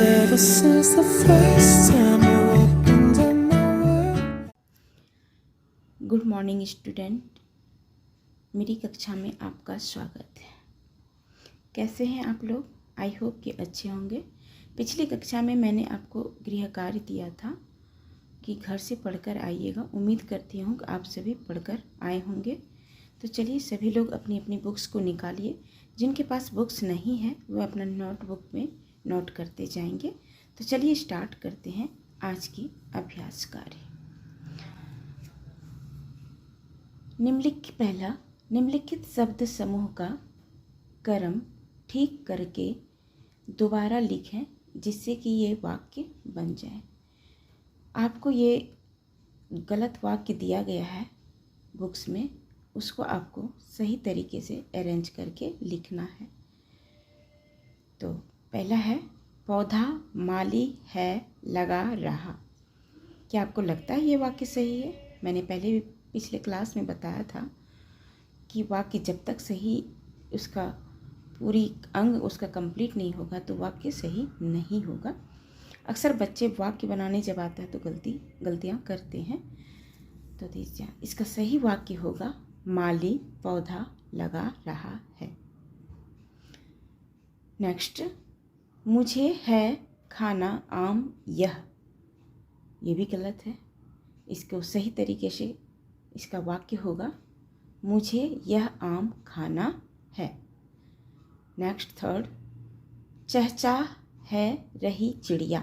ever since the first time you opened up my world. Good morning student, मेरी कक्षा में आपका स्वागत है। कैसे हैं आप लोग? आई होप कि अच्छे होंगे। पिछली कक्षा में मैंने आपको गृह कार्य दिया था कि घर से पढ़कर आइएगा। उम्मीद करती हूँ कि आप सभी पढ़कर आए होंगे। तो चलिए सभी लोग अपनी अपनी बुक्स को निकालिए। जिनके पास बुक्स नहीं है वह अपना नोटबुक में नोट करते जाएंगे। तो चलिए स्टार्ट करते हैं आज की अभ्यास कार्य। निम्नलिखित शब्द समूह का क्रम ठीक करके दोबारा लिखें जिससे कि ये वाक्य बन जाए। आपको ये गलत वाक्य दिया गया है बुक्स में, उसको आपको सही तरीके से अरेंज करके लिखना है। तो पहला है, पौधा माली है लगा रहा। क्या आपको लगता है ये वाक्य सही है? मैंने पहले भी पिछले क्लास में बताया था कि वाक्य जब तक सही उसका पूरी अंग उसका कंप्लीट नहीं होगा तो वाक्य सही नहीं होगा। अक्सर बच्चे वाक्य बनाने जब आते हैं तो गलतियाँ करते हैं। तो दीजिए, इसका सही वाक्य होगा माली पौधा लगा रहा है। नेक्स्ट, मुझे है खाना आम यह। ये भी गलत है। इसको सही तरीके से इसका वाक्य होगा मुझे यह आम खाना है। नेक्स्ट, थर्ड, चहचहा है रही चिड़िया।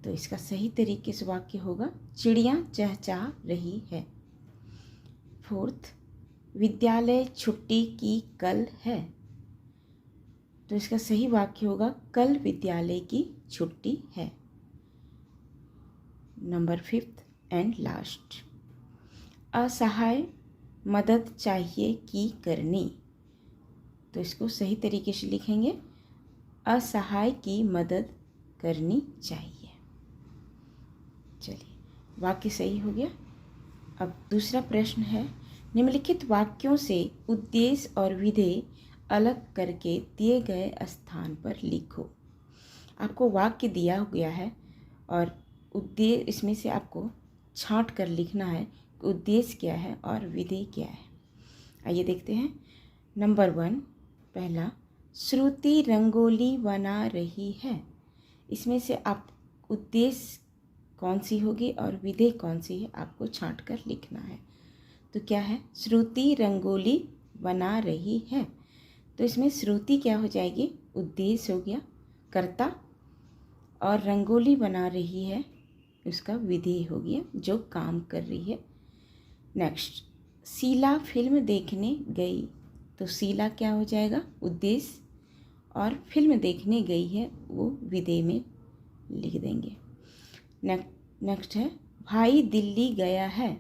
तो इसका सही तरीके से वाक्य होगा चिड़िया चहचहा रही है। फोर्थ, विद्यालय छुट्टी की कल है। तो इसका सही वाक्य होगा कल विद्यालय की छुट्टी है। नंबर फिफ्थ एंड लास्ट, असहाय मदद चाहिए की करनी। तो इसको सही तरीके से लिखेंगे असहाय की मदद करनी चाहिए। चलिए, वाक्य सही हो गया। अब दूसरा प्रश्न है, निम्नलिखित वाक्यों से उद्देश्य और विधेय अलग करके दिए गए स्थान पर लिखो। आपको वाक्य दिया गया है और उद्देश्य इसमें से आपको छांट कर लिखना है कि उद्देश्य क्या है और विधेय क्या है। आइए देखते हैं। नंबर 1, पहला, श्रुति रंगोली बना रही है। इसमें से आप उद्देश्य कौन सी होगी और विधेय कौन सी है आपको छांट कर लिखना है। तो क्या है? श्रुति रंगोली बना रही है। तो इसमें श्रुति क्या हो जाएगी? उद्देश्य हो गया कर्ता, और रंगोली बना रही है उसका विधेय हो गया जो काम कर रही है। नेक्स्ट, शीला फिल्म देखने गई। तो शीला क्या हो जाएगा? उद्देश्य, और फिल्म देखने गई है वो विधेय में लिख देंगे। नेक्स्ट है, भाई दिल्ली गया है।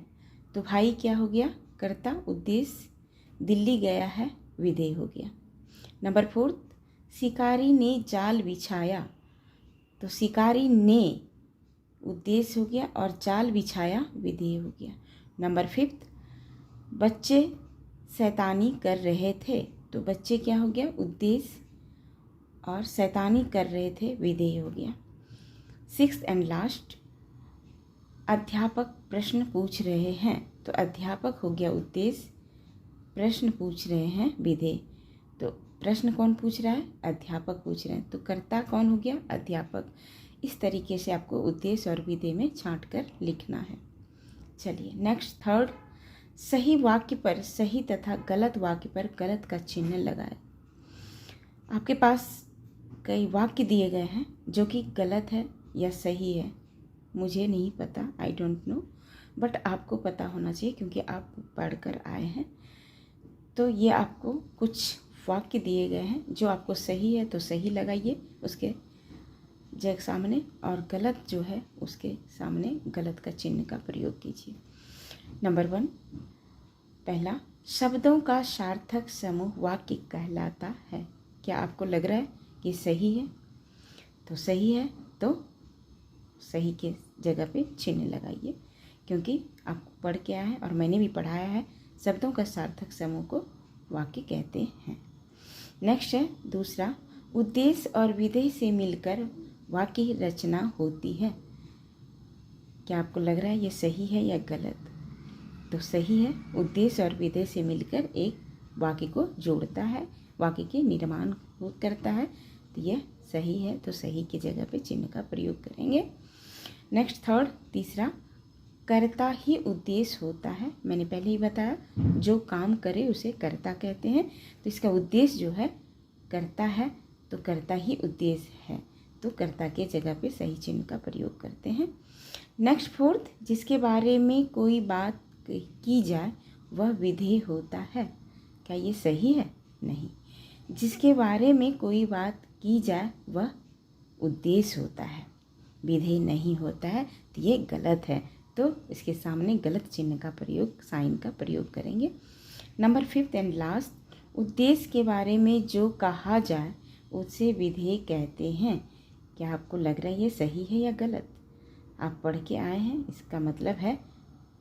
तो भाई क्या हो गया? कर्ता, उद्देश्य, दिल्ली गया है विधेय हो गया। नंबर 4, शिकारी ने जाल बिछाया। तो शिकारी ने उद्देश्य हो गया और जाल बिछाया विधेय हो गया। नंबर 5, बच्चे शैतानी कर रहे थे। तो बच्चे क्या हो गया? उद्देश्य, और शैतानी कर रहे थे विधेय हो गया। 6th एंड लास्ट, अध्यापक प्रश्न पूछ रहे हैं। तो अध्यापक हो गया उद्देश्य, प्रश्न पूछ रहे हैं विधेय। तो प्रश्न कौन पूछ रहा है? अध्यापक पूछ रहे हैं। तो कर्ता कौन हो गया? अध्यापक। इस तरीके से आपको उद्देश्य और विधेय में छांट कर लिखना है। चलिए नेक्स्ट, थर्ड, सही वाक्य पर सही तथा गलत वाक्य पर गलत का चिन्ह लगाए। आपके पास कई वाक्य दिए गए हैं जो कि गलत है या सही है, मुझे नहीं पता, आई डोंट नो, बट आपको पता होना चाहिए क्योंकि आप पढ़कर आए हैं। तो ये आपको कुछ वाक्य दिए गए हैं जो आपको सही है तो सही लगाइए उसके जग सामने, और गलत जो है उसके सामने गलत का चिन्ह का प्रयोग कीजिए। नंबर 1, पहला, शब्दों का सार्थक समूह वाक्य कहलाता है। क्या आपको लग रहा है कि सही है? तो सही है तो सही के जगह पे चिन्ह लगाइए क्योंकि आप पढ़ के आए हैं और मैंने भी पढ़ाया है, शब्दों का सार्थक समूह को वाक्य कहते हैं। नेक्स्ट है दूसरा, उद्देश्य और विधेय से मिलकर वाक्य की रचना होती है। क्या आपको लग रहा है ये सही है या गलत? तो सही है। उद्देश्य और विधेय से मिलकर एक वाक्य को जोड़ता है, वाक्य के निर्माण करता है। तो यह सही है, तो सही की जगह पे चिन्ह का प्रयोग करेंगे। नेक्स्ट थर्ड, तीसरा, कर्ता ही उद्देश्य होता है। मैंने पहले ही बताया, जो काम करे उसे कर्ता कहते हैं। तो इसका उद्देश्य जो है कर्ता है, तो कर्ता ही उद्देश्य है, तो कर्ता के जगह पे सही चिन्ह का प्रयोग करते हैं। नेक्स्ट फोर्थ, जिसके बारे में कोई बात की जाए वह विधेय होता है। क्या ये सही है? नहीं। जिसके बारे में कोई बात की जाए वह उद्देश्य होता है, विधेय नहीं होता है। तो ये गलत है, तो इसके सामने गलत चिन्ह का प्रयोग, साइन का प्रयोग करेंगे। नंबर 5 एंड लास्ट, उद्देश्य के बारे में जो कहा जाए उसे विधेय कहते हैं। क्या आपको लग रहा है ये सही है या गलत? आप पढ़ के आए हैं, इसका मतलब है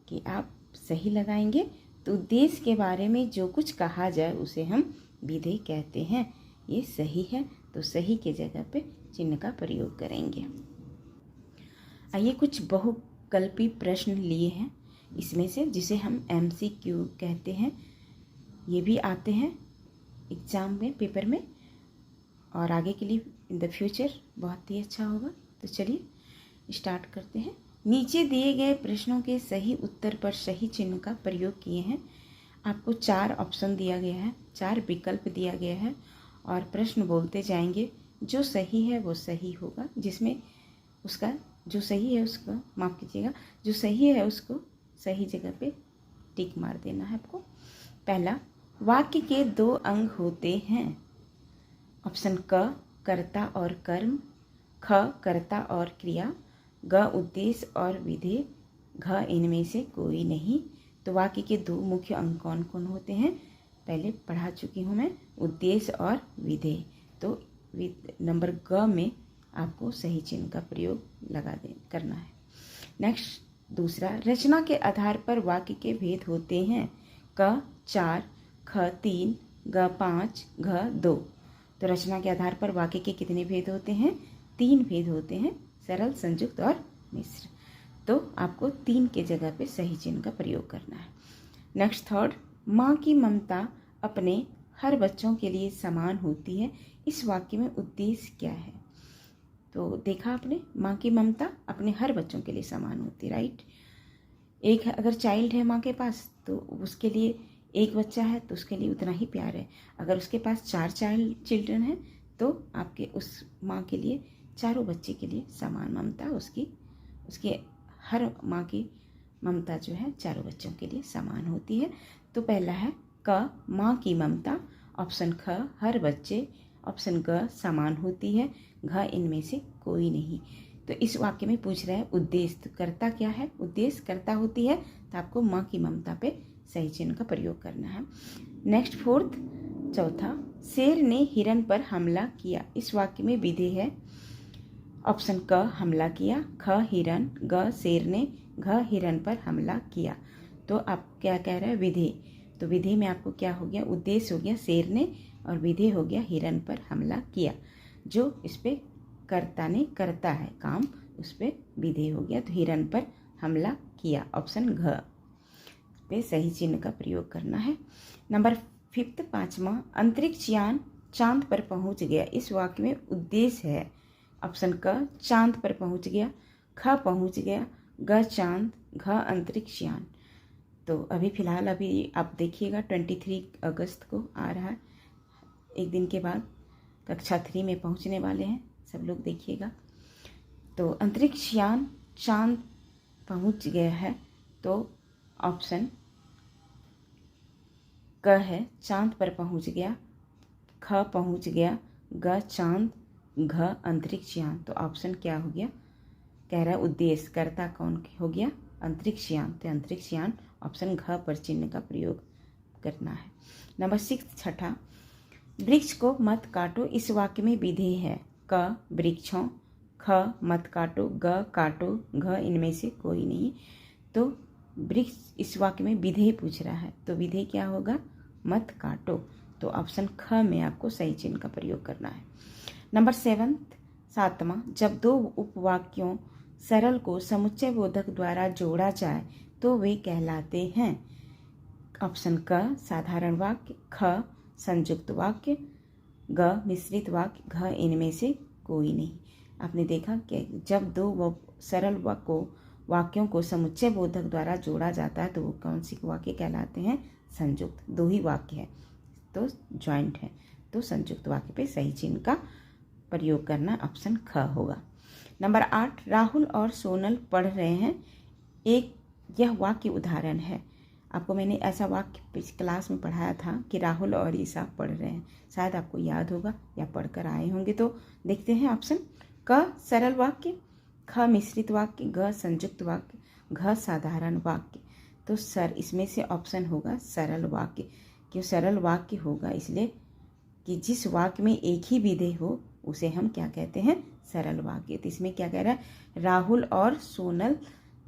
कि आप सही लगाएंगे। तो उद्देश्य के बारे में जो कुछ कहा जाए उसे हम विधेय कहते हैं। ये सही है, तो सही के जगह पे चिन्ह का प्रयोग करेंगे। आइए कुछ बहुकल्पी प्रश्न लिए हैं इसमें से, जिसे हम MCQ कहते हैं। ये भी आते हैं एग्ज़ाम में, पेपर में, और आगे के लिए इन द फ्यूचर बहुत ही अच्छा होगा। तो चलिए स्टार्ट करते हैं। नीचे दिए गए प्रश्नों के सही उत्तर पर सही चिन्ह का प्रयोग किए हैं। आपको 4 ऑप्शन दिया गया है, 4 विकल्प दिया गया है, और प्रश्न बोलते जाएंगे। जो सही है वो सही होगा, जिसमें उसका जो सही है उसको, माफ़ कीजिएगा, जो सही है उसको सही जगह पे टिक मार देना है आपको। पहला, वाक्य के 2 अंग होते हैं। ऑप्शन क, कर्ता और कर्म, ख, कर्ता और क्रिया, ग, उद्देश्य और विधेय, घ, इनमें से कोई नहीं। तो वाक्य के 2 मुख्य अंग कौन कौन होते हैं? पहले पढ़ा चुकी हूँ मैं, उद्देश्य और विधेय। तो नंबर ग में आपको सही चिन्ह का प्रयोग करना है। नेक्स्ट दूसरा, रचना के आधार पर वाक्य के भेद होते हैं। क 4, ख 3, ग 5, घ 2। तो रचना के आधार पर वाक्य के कितने भेद होते हैं? 3 भेद होते हैं, सरल, संयुक्त और मिश्र। तो आपको 3 के जगह पे सही चिन्ह का प्रयोग करना है। नेक्स्ट थर्ड, माँ की ममता अपने हर बच्चों के लिए समान होती है। इस वाक्य में उद्देश्य क्या है? तो देखा आपने, माँ की ममता अपने हर बच्चों के लिए समान होती है, राइट। एक अगर चाइल्ड है माँ के पास, तो उसके लिए एक बच्चा है तो उसके लिए उतना ही प्यार है। अगर उसके पास 4 चिल्ड्रन हैं तो आपके उस माँ के लिए चारों बच्चे के लिए समान ममता, उसकी हर माँ की ममता जो है चारों बच्चों के लिए समान होती है। तो पहला है क, माँ की ममता, ऑप्शन ख, हर बच्चे, ऑप्शन ग, समान होती है, घ, इनमें से कोई नहीं। तो इस वाक्य में पूछ रहा है उद्देश्य, तो कर्ता क्या है? उद्देश्य कर्ता होती है, तो आपको माँ की ममता पे सही चिन्ह का प्रयोग करना है। नेक्स्ट फोर्थ, चौथा, शेर ने हिरन पर हमला किया। इस वाक्य में विधेय है। ऑप्शन क, हमला किया, ख, हिरन, ग, शेर ने, घ, हिरन पर हमला किया। तो आप क्या कह रहे हैं? विधेय। तो विधेय में आपको क्या हो गया? उद्देश्य हो गया शेर ने, और विधेय हो गया हिरन पर हमला किया। जो इस पे कर्ता ने करता है काम, उस पे विधेय हो गया। तो हिरन पर हमला किया, ऑप्शन घ पे सही चिन्ह का प्रयोग करना है। नंबर 5, 5वां, अंतरिक्ष यान चांद पर पहुंच गया। इस वाक्य में उद्देश्य है। ऑप्शन क, चांद पर पहुंच गया, ख, पहुंच गया, ग, चांद, घ, अंतरिक्ष यान। तो अभी फ़िलहाल अभी आप देखिएगा 23 अगस्त को आ रहा है, एक दिन के बाद कक्षा 3 में पहुंचने वाले हैं, सब लोग देखिएगा। तो अंतरिक्ष यान चांद पहुंच गया है, तो ऑप्शन क है, चांद पर पहुंच गया, ख, पहुंच गया, ग, चांद, घ, अंतरिक्ष यान। तो ऑप्शन क्या हो गया? कह रहा है उद्देश्य, कर्ता कौन हो गया? अंतरिक्ष यान। तो अंतरिक्ष यान, ऑप्शन घ पर चिन्ह का प्रयोग करना है। नंबर 6, छठा, वृक्ष को मत काटो। इस वाक्य में विधेय है। क, वृक्षों, ख, मत काटो, ग, काटो, घ, इनमें से कोई नहीं। तो वृक्ष इस वाक्य में विधेय पूछ रहा है, तो विधेय क्या होगा? मत काटो। तो ऑप्शन ख में आपको सही चिन्ह का प्रयोग करना है। नंबर 7वां, जब दो उपवाक्यों सरल को समुच्चय बोधक द्वारा जोड़ा जाए तो वे कहलाते हैं। ऑप्शन क साधारण वाक्य, ख संयुक्त वाक्य, ग मिश्रित वाक्य, घ इनमें से कोई नहीं। आपने देखा कि जब दो सरल वाक्यों को समुच्चय बोधक द्वारा जोड़ा जाता है तो वो कौन सी वाक्य कहलाते हैं? संयुक्त। दो ही वाक्य है तो जॉइंट है, तो संयुक्त वाक्य पे सही चिन्ह का प्रयोग करना ऑप्शन ख होगा। नंबर 8, राहुल और सोनल पढ़ रहे हैं। यह वाक्य उदाहरण है। आपको मैंने ऐसा वाक्य क्लास में पढ़ाया था कि राहुल और ईसा पढ़ रहे हैं, शायद आपको याद होगा या पढ़कर आए होंगे। तो देखते हैं ऑप्शन क सरल वाक्य, ख मिश्रित वाक्य, ग संयुक्त वाक्य, घ साधारण वाक्य। तो इसमें से ऑप्शन होगा सरल वाक्य। क्यों सरल वाक्य होगा? इसलिए कि जिस वाक्य में एक ही विधेय हो उसे हम क्या कहते हैं? सरल वाक्य। तो इसमें क्या कह रहा है? राहुल और सोनल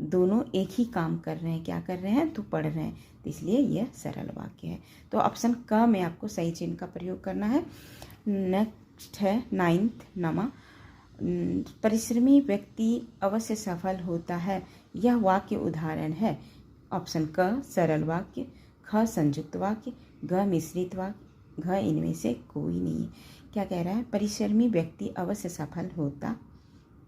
दोनों एक ही काम कर रहे हैं। क्या कर रहे हैं? तो पढ़ रहे हैं, तो इसलिए यह सरल वाक्य है। तो ऑप्शन क में आपको सही चिन्ह का प्रयोग करना है। नेक्स्ट है 9वां, परिश्रमी व्यक्ति अवश्य सफल होता है। यह वाक्य उदाहरण है। ऑप्शन क सरल वाक्य, ख संयुक्त वाक्य, घ मिश्रित वाक्य, घ इनमें से कोई नहीं। क्या कह रहा है? परिश्रमी व्यक्ति अवश्य सफल होता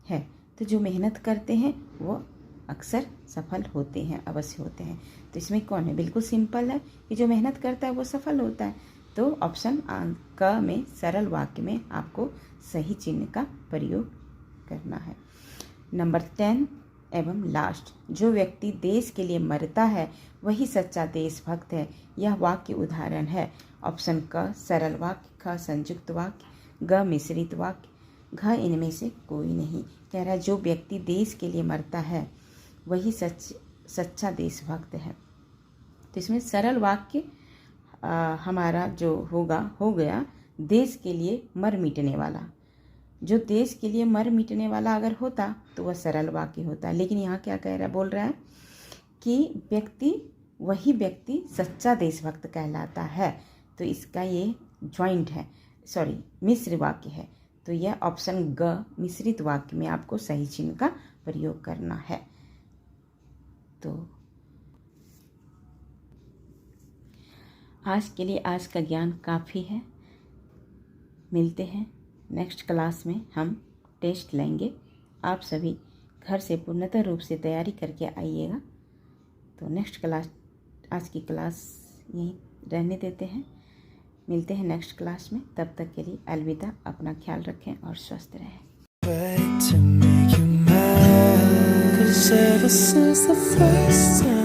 है। तो जो मेहनत करते हैं वो अक्सर सफल होते हैं, अवश्य होते हैं। तो इसमें कौन है? बिल्कुल सिंपल है कि जो मेहनत करता है वो सफल होता है। तो ऑप्शन क में सरल वाक्य में आपको सही चिन्ह का प्रयोग करना है। नंबर 10 एवं लास्ट, जो व्यक्ति देश के लिए मरता है वही सच्चा देशभक्त है। यह वाक्य उदाहरण है। ऑप्शन क सरल वाक्य, ख संयुक्त वाक्य, ग मिश्रित वाक्य, घ इनमें से कोई नहीं। कह रहा है जो व्यक्ति देश के लिए मरता है वही सच्चा देशभक्त है। तो इसमें सरल वाक्य हमारा जो हो गया देश के लिए मर मिटने वाला। जो देश के लिए मर मिटने वाला अगर होता तो वह सरल वाक्य होता। लेकिन यहाँ क्या कह रहा है? बोल रहा है कि वही व्यक्ति सच्चा देशभक्त कहलाता है। तो इसका ये जॉइंट है, मिश्र वाक्य है। तो यह ऑप्शन ग मिश्रित वाक्य में आपको सही चिन्ह का प्रयोग करना है। तो आज के लिए आज का ज्ञान काफ़ी है। मिलते हैं नेक्स्ट क्लास में, हम टेस्ट लेंगे। आप सभी घर से पूर्णतः रूप से तैयारी करके आइएगा। तो नेक्स्ट क्लास, आज की क्लास यहीं रहने देते हैं। मिलते हैं नेक्स्ट क्लास में। तब तक के लिए अलविदा। अपना ख्याल रखें और स्वस्थ रहें। Wait to make you mad, 'cause ever since the first time